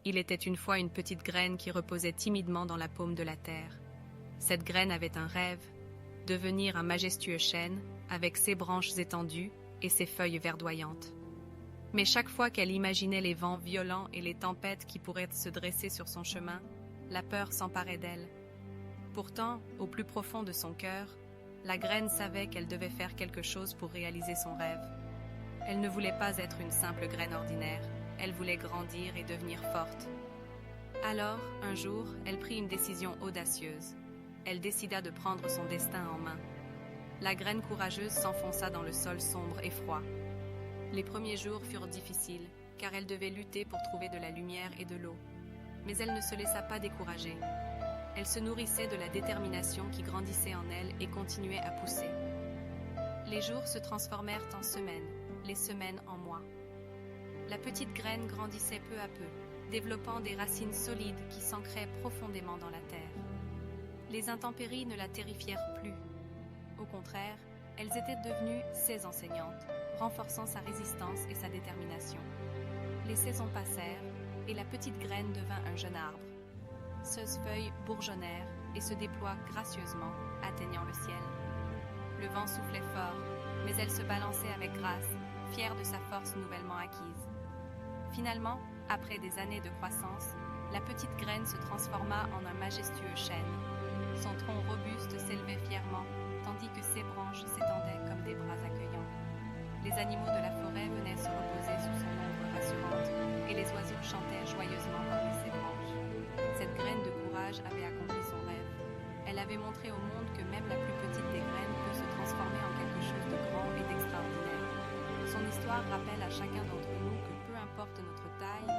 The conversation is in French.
Il était une fois une petite graine qui reposait timidement dans la paume de la terre. Cette graine avait un rêve, devenir un majestueux chêne, avec ses branches étendues et ses feuilles verdoyantes. Mais chaque fois qu'elle imaginait les vents violents et les tempêtes qui pourraient se dresser sur son chemin, la peur s'emparait d'elle. Pourtant, au plus profond de son cœur, la graine savait qu'elle devait faire quelque chose pour réaliser son rêve. Elle ne voulait pas être une simple graine ordinaire, elle voulait grandir et devenir forte. Alors, un jour, elle prit une décision audacieuse. Elle décida de prendre son destin en main. La graine courageuse s'enfonça dans le sol sombre et froid. Les premiers jours furent difficiles, car elle devait lutter pour trouver de la lumière et de l'eau. Mais elle ne se laissa pas décourager. Elle se nourrissait de la détermination qui grandissait en elle et continuait à pousser. Les jours se transformèrent en semaines, les semaines en mois. La petite graine grandissait peu à peu, développant des racines solides qui s'ancraient profondément dans la terre. Les intempéries ne la terrifièrent plus. Au contraire, elles étaient devenues ses enseignantes, renforçant sa résistance et sa détermination. Les saisons passèrent, et la petite graine devint un jeune arbre. Ses feuilles bourgeonnèrent et se déploient gracieusement, atteignant le ciel. Le vent soufflait fort, mais elle se balançait avec grâce, fière de sa force nouvellement acquise. Finalement, après des années de croissance, la petite graine se transforma en un majestueux chêne. Son tronc robuste s'élevait fièrement, tandis que ses branches s'étendaient comme des bras accueillants. Les animaux de la forêt venaient se reposer sous son ombre rassurante, et les oiseaux chantaient joyeusement parmi ses branches. Cette graine de courage avait accompli son rêve. Elle avait montré au monde que même la plus petite des graines peut se transformer en quelque chose de grand et d'extraordinaire. Son histoire rappelle à chacun d'entre nous que peu importe notre taille